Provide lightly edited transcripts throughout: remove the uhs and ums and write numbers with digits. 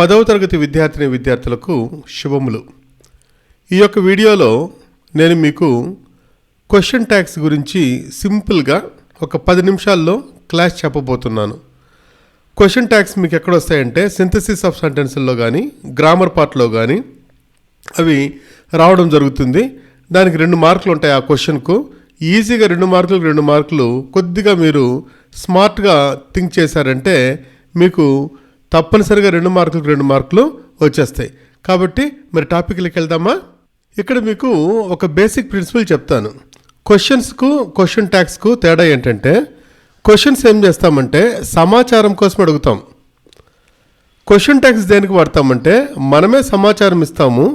10వ తరగతి విద్యార్థులకు శుభములు. ఈ యొక్క వీడియోలో నేను మీకు క్వశ్చన్ ట్యాగ్స్ గురించి సింపుల్గా ఒక 10 నిమిషాల్లో క్లాస్ చెప్పబోతున్నాను. క్వశ్చన్ ట్యాగ్స్ మీకు ఎక్కడ వస్తాయంటే సింథసిస్ ఆఫ్ సెంటెన్స్లో కానీ గ్రామర్ పార్ట్లో కానీ అవి రావడం జరుగుతుంది. దానికి 2 మార్కులు ఉంటాయి. ఆ క్వశ్చన్కు ఈజీగా 2 మార్కులు కొద్దిగా మీరు స్మార్ట్గా థింక్ చేశారంటే మీకు తప్పనిసరిగా 2 మార్కులు వచ్చేస్తాయి. కాబట్టి మరి టాపిక్లోకి వెళ్దామా? ఇక్కడ మీకు ఒక బేసిక్ ప్రిన్సిపల్ చెప్తాను. క్వశ్చన్స్కు క్వశ్చన్ ట్యాగ్స్కు తేడా ఏంటంటే క్వశ్చన్స్ ఏం చేస్తామంటే సమాచారం కోసం అడుగుతాం. క్వశ్చన్ ట్యాగ్స్ దేనికి వాడతామంటే మనమే సమాచారం ఇస్తాము,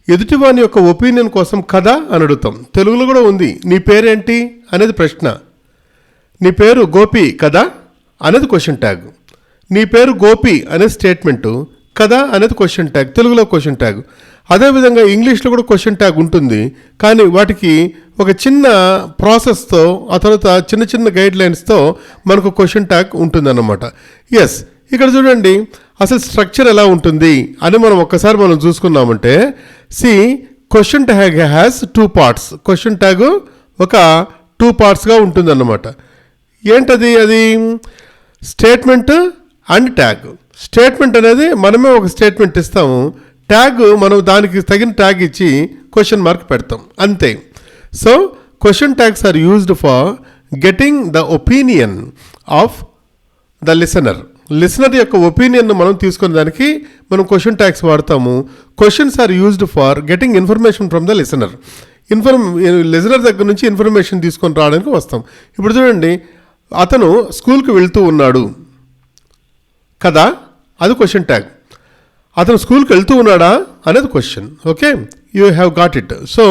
ఎదుటివాని యొక్క ఒపీనియన్ కోసం కదా అని అడుగుతాం. తెలుగులో కూడా ఉంది, నీ పేరేంటి అనేది ప్రశ్న. నీ పేరు గోపి కదా అనేది క్వశ్చన్ ట్యాగ్. నీ పేరు గోపి అనే స్టేట్మెంటు, కదా అనేది క్వశ్చన్ ట్యాగ్, తెలుగులో క్వశ్చన్ ట్యాగ్. అదేవిధంగా ఇంగ్లీష్లో కూడా క్వశ్చన్ ట్యాగ్ ఉంటుంది, కానీ వాటికి ఒక చిన్న ప్రాసెస్తో ఆ తర్వాత చిన్న గైడ్ లైన్స్తో మనకు క్వశ్చన్ ట్యాగ్ ఉంటుందన్నమాట. ఎస్, ఇక్కడ చూడండి అసలు స్ట్రక్చర్ ఎలా ఉంటుంది అని మనం ఒక్కసారి మనం చూసుకున్నామంటే question tag has 2 parts. Question tag ఒక 2 partsగా ఉంటుందన్నమాట. ఏంటది? అది స్టేట్మెంట్ అండ్ ట్యాగ్. స్టేట్మెంట్ అనేది మనమే ఒక స్టేట్మెంట్ ఇస్తాము, ట్యాగ్ మనం దానికి తగిన ట్యాగ్ ఇచ్చి క్వశ్చన్ మార్క్ పెడతాం, అంతే. So question tags are used for getting the opinion of the listener యొక్క ఒపీనియన్ను మనం తీసుకునే దానికి మనం క్వశ్చన్ ట్యాగ్స్ వాడతాము. Questions are used for getting information from the listener. Listener దగ్గర నుంచి ఇన్ఫర్మేషన్ తీసుకొని రావడానికి వస్తాం. ఇప్పుడు చూడండి, అతను స్కూల్కి వెళ్తూ ఉన్నాడు కదా, అది క్వశ్చన్ ట్యాగ్. అతను స్కూల్కి వెళ్తూ ఉన్నాడా అనేది question. Okay, you have got it. So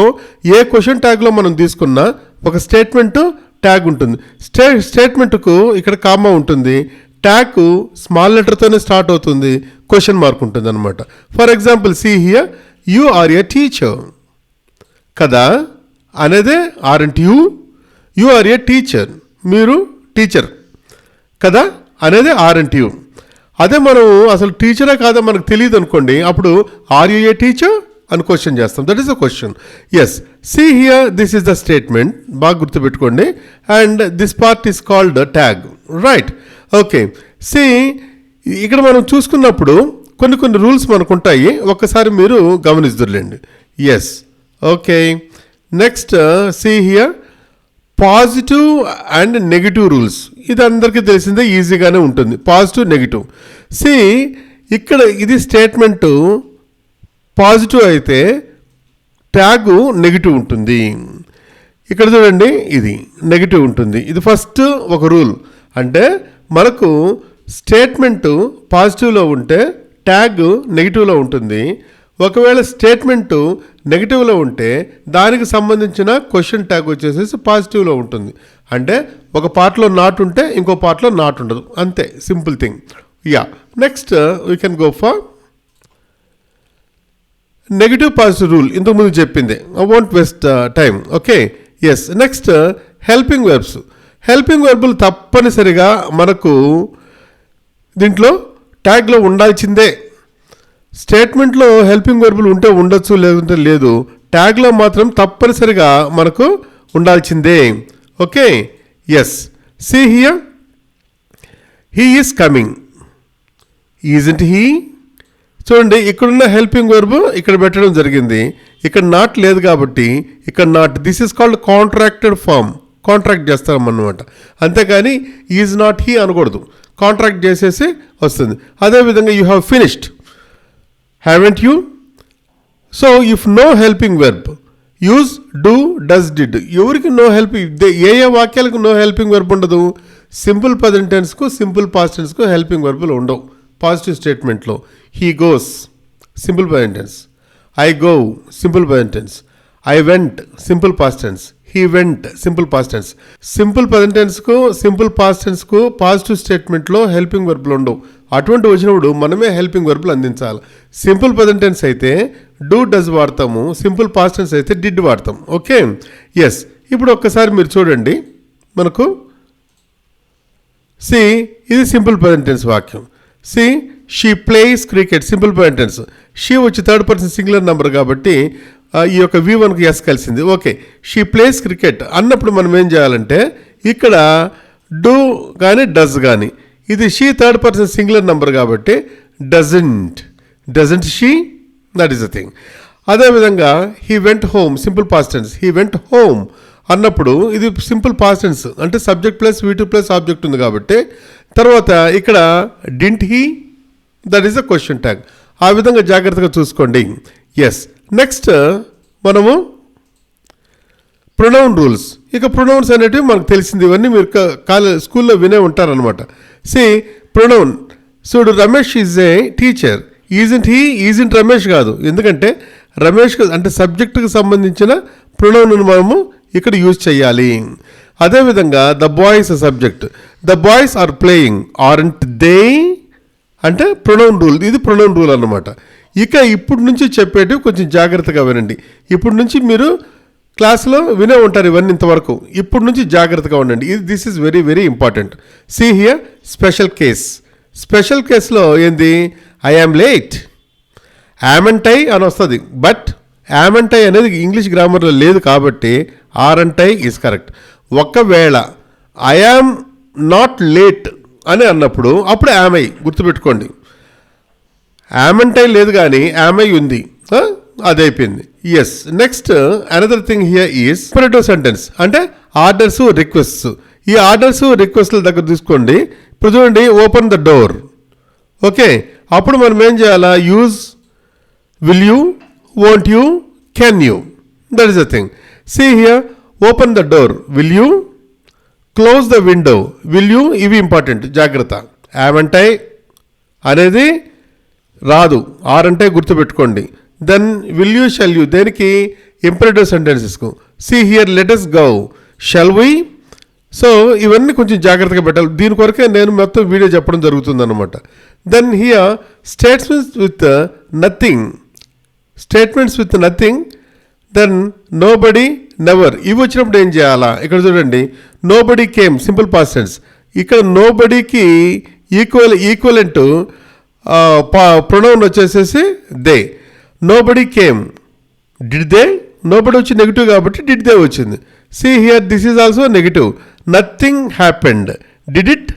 a question ట్యాగ్లో మనం తీసుకున్నా ఒక స్టేట్మెంటు ట్యాగ్ ఉంటుంది. స్టేట్మెంట్కు ఇక్కడ కామా ఉంటుంది, ట్యాగ్ స్మాల్ లెటర్తోనే స్టార్ట్ అవుతుంది, క్వశ్చన్ మార్క్ ఉంటుంది అనమాట. For example see here, you are a teacher కదా అనేది aren't you are a teacher, మీరు టీచర్ కదా అనేది ఆర్ఎంట్ యూ. అదే మనం అసలు టీచరే కాదా మనకు తెలియదు అనుకోండి, అప్పుడు ఆర్ యూ ఏ టీచర్ అని క్వశ్చన్ చేస్తాం. That is the question. Yes, see here, this is the statement, బాగా గుర్తుపెట్టుకోండి. And this part is called tag, right? Okay, see ఇక్కడ మనం చూసుకున్నప్పుడు కొన్ని రూల్స్ మనకు ఉంటాయి, ఒక్కసారి మీరు గమనిస్తుర్లేండి. Yes, okay. Next see here, positive and negative rules. ఇది అందరికీ తెలిసిందే, ఈజీగానే ఉంటుంది. Positive, negative. ఇక్కడ ఇది స్టేట్మెంటు పాజిటివ్ అయితే ట్యాగు నెగిటివ్ ఉంటుంది. ఇక్కడ చూడండి, ఇది నెగిటివ్ ఉంటుంది. ఇది ఫస్ట్ ఒక రూల్. అంటే మనకు స్టేట్మెంటు పాజిటివ్లో ఉంటే ట్యాగ్ నెగిటివ్లో ఉంటుంది. ఒకవేళ స్టేట్మెంటు నెగిటివ్లో ఉంటే దానికి సంబంధించిన క్వశ్చన్ ట్యాగ్ వచ్చేసేసి పాజిటివ్లో ఉంటుంది. అంటే ఒక పార్ట్లో నాట్ ఉంటే ఇంకో పార్ట్లో నాట్ ఉండదు, అంతే. Simple thing. Ya, next we can go for negative positive rule. ఇంతకుముందు చెప్పింది, I won't waste time. Okay, yes. Next helping verbs. Helping వెర్బులు తప్పనిసరిగా మనకు దీంట్లో ట్యాగ్లో ఉండాల్సిందే. స్టేట్మెంట్లో హెల్పింగ్ వెర్బులు ఉంటే ఉండొచ్చు, లేదంటే లేదు. ట్యాగ్లో మాత్రం తప్పనిసరిగా మనకు ఉండాల్సిందే. Okay, yes. See here, he is coming, isn't he. చూడండి, ఇక్కడున్న హెల్పింగ్ వెర్బ్ ఇక్కడ పెట్టడం జరిగింది, ఇక్కడ నాట్ లేదు కాబట్టి ఇక్కడ not. This is called contracted form. Contract చేస్తామన్నమాట, అంతేగాని ఈజ్ నాట్ హీ అనకూడదు. కాంట్రాక్ట్ చేసేసి వస్తుంది. అదేవిధంగా you have finished, haven't you. So if no helping verb, use do, does, did. ఎవరికి నో హెల్ప్, ఏ వాక్యాలకు నో హెల్పింగ్ వెర్బ్ ఉండదు? సింపుల్ ప్రజెంట్ టెన్స్కు సింపుల్ పాస్ట్ టెన్స్కు హెల్పింగ్ వెర్బులు ఉండవు. పాజిటివ్ స్టేట్మెంట్లో he goes, simple present tense. I go, simple present tense. I went, simple past tense. He went, simple past tense. Simple present టెన్స్కు simple past టెన్స్కు positive స్టేట్మెంట్లో helping వెర్బులు ఉండవు. అటువంటి వచ్చినప్పుడు మనమే హెల్పింగ్ వెర్బులు అందించాలి. సింపుల్ ప్రజెంట్ టెన్స్ అయితే డూ, డస్ వాడతాము, సింపుల్ పాస్ట్ టెన్స్ అయితే డిడ్ వాడతాం. Okay, yes. ఇప్పుడు ఒక్కసారి మీరు చూడండి, మనకు ఇది సింపుల్ ప్రజెంట్ టెన్స్ వాక్యం. షీ ప్లేస్ క్రికెట్, సింపుల్ పాయింటెన్స్. షీ వచ్చి థర్డ్ పర్సన్ సింగులర్ నెంబర్ కాబట్టి ఈ యొక్క V1కి ఎస్ కలిసింది. ఓకే, షీ ప్లేస్ క్రికెట్ అన్నప్పుడు మనం ఏం చేయాలంటే ఇక్కడ డూ కానీ డస్ కానీ, ఇది she third person singular number కాబట్టి doesn't she, that is the thing. అదేవిధంగా he went home, simple past tense, he went home అన్నప్పుడు ఇది సింపుల్ పాస్ట్ టెన్స్ అంటే subject plus V2 plus object ఉంది కాబట్టి తర్వాత ఇక్కడ didn't he, that is a question tag. ఆ విధంగా జాగ్రత్తగా చూసుకోండి. ఎస్, నెక్స్ట్ మనము ప్రొనౌన్ రూల్స్. ఇక ప్రొనౌన్స్ అనేటివి మనకు తెలిసింది, ఇవన్నీ మీరు స్కూల్లో వినే ఉంటారనమాట. సి ప్రొనౌన్, చూడు Ramesh is a teacher, isn't he, isn't Ramesh కాదు, ఎందుకంటే రమేష్ అంటే సబ్జెక్టుకు సంబంధించిన ప్రొనౌన్ను మనము ఇక్కడ యూజ్ చేయాలి. అదేవిధంగా the boys subject, the boys are playing, aren't they అంటే ప్రొనౌన్ రూల్, ఇది ప్రొనౌన్ రూల్ అన్నమాట. ఇక ఇప్పుడు నుంచి చెప్పేటివి కొంచెం జాగ్రత్తగా వినండి. ఇప్పుడు నుంచి మీరు క్లాస్లో వినే ఉంటారు ఇవన్నీ ఇంతవరకు, ఇప్పుడు నుంచి జాగ్రత్తగా ఉండండి. This is very very important. See here special case. Special కేసులో ఏంది, ఐ యామ్ లేట్, యామంటై అని వస్తుంది, బట్ యామంటై అనేది ఇంగ్లీష్ గ్రామర్లో లేదు కాబట్టి ఆరంటై ఈజ్ కరెక్ట్. ఒకవేళ ఐ యామ్ నాట్ లేట్ అని అన్నప్పుడు అప్పుడు యామై గుర్తుపెట్టుకోండి. యామంటై లేదు కానీ యామై ఉంది, అది అయిపోయింది. Yes, next another thing here is imperative sentence అంటే ఆర్డర్స్ రిక్వెస్ట్స్. ఈ ఆర్డర్స్ రిక్వెస్ట్ల దగ్గర తీసుకోండి. ఇప్పుడు చూడండి, ఓపెన్ ద డోర్. ఓకే, అప్పుడు మనం ఏం చేయాలా, use will you, won't you, can you, that is the thing. See here, open the door, will you, close the window, will you, ఇవి ఇంపార్టెంట్, జాగ్రత్త. యామంటై అనేది రాదు, ఆరంటే గుర్తుపెట్టుకోండి. Then will you, shall you, దేనికి ఇంపరేటివ్ సెంటెన్సెస్కు. See here let us go, shall we. So ఇవన్నీ కొంచెం జాగ్రత్తగా పెట్టాలి, దీని కొరకే నేను మొత్తం వీడియో చెప్పడం జరుగుతుంది అనమాట. Then here statements with nothing, statements with nothing, then nobody, never, ఇవి వచ్చినప్పుడు ఏం చేయాలా, ఇక్కడ చూడండి, nobody came, simple past tense. ఇక్కడ నోబడీకి ఈక్వలెంట్ ప్రొనౌన్ వచ్చేసేసి they. Nobody came, did they, nobody వచ్చి నెగిటివ్ కాబట్టి డిడ్ దే వచ్చింది. See here this is also negative. Nothing happened, did it,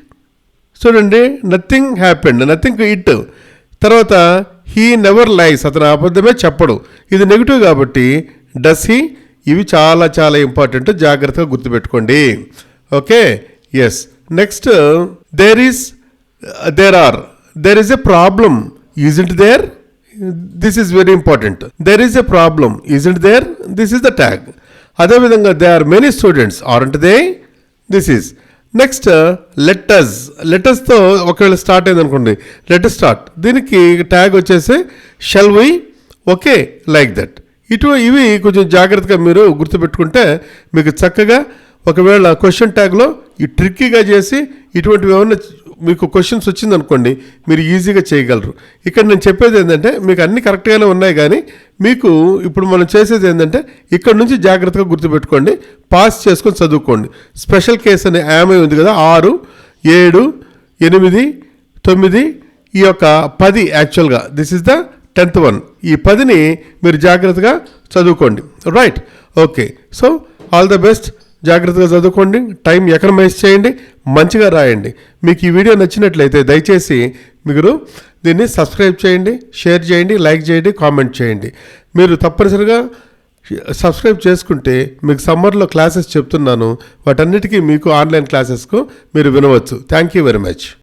చూడండి నథింగ్ హ్యాపెండ్, నథింగ్ ఇట్. తర్వాత హీ నెవర్ లైస్, అతను అబద్ధమే చెప్పడు, ఇది నెగిటివ్ కాబట్టి డస్ హీ. ఇవి చాలా చాలా ఇంపార్టెంట్, జాగ్రత్తగా గుర్తుపెట్టుకోండి. Okay, yes. Next there is a problem, isn't there, this is very important. There is a problem, isn't there, this is the tag. అదేవిధంగా they are many students, aren't they, this is. Next లెటర్స్తో ఒకవేళ start అయింది అనుకోండి, letter start, దీనికి tag వచ్చేసి shall we. Okay, like that. ఇవి కొంచెం జాగ్రత్తగా మీరు గుర్తుపెట్టుకుంటే మీకు చక్కగా, ఒకవేళ క్వశ్చన్ ట్యాగ్లో ఈ ట్రిక్కీగా చేసి ఇటువంటివి ఏమన్నా మీకు క్వశ్చన్స్ వచ్చిందనుకోండి, మీరు ఈజీగా చేయగలరు. ఇక్కడ నేను చెప్పేది ఏంటంటే మీకు అన్నీ కరెక్ట్గానే ఉన్నాయి, కానీ మీకు ఇప్పుడు మనం చేసేది ఏంటంటే ఇక్కడ నుంచి జాగ్రత్తగా గుర్తుపెట్టుకోండి, పాస్ చేసుకొని చదువుకోండి. స్పెషల్ కేస్ అనే యామై ఉంది కదా, 6, 7, 8, 9, ఈ యొక్క 10 యాక్చువల్గా this is the 10th one. ఈ 10ని మీరు జాగ్రత్తగా చదువుకోండి. Right, okay. So all the best, జాగ్రత్తగా చదువుకోండి, టైం ఎకనమైజ్ చేయండి, మంచిగా రాయండి. మీకు ఈ వీడియో నచ్చినట్లయితే దయచేసి మీరు దీన్ని సబ్స్క్రైబ్ చేయండి, షేర్ చేయండి, లైక్ చేయండి, కామెంట్ చేయండి. మీరు తప్పనిసరిగా సబ్స్క్రైబ్ చేసుకుంటే మీకు సమ్మర్లో క్లాసెస్ చెప్తున్నాను, వాటన్నిటికీ మీకు ఆన్లైన్ క్లాసెస్కు మీరు వినవచ్చు. Thank you very much.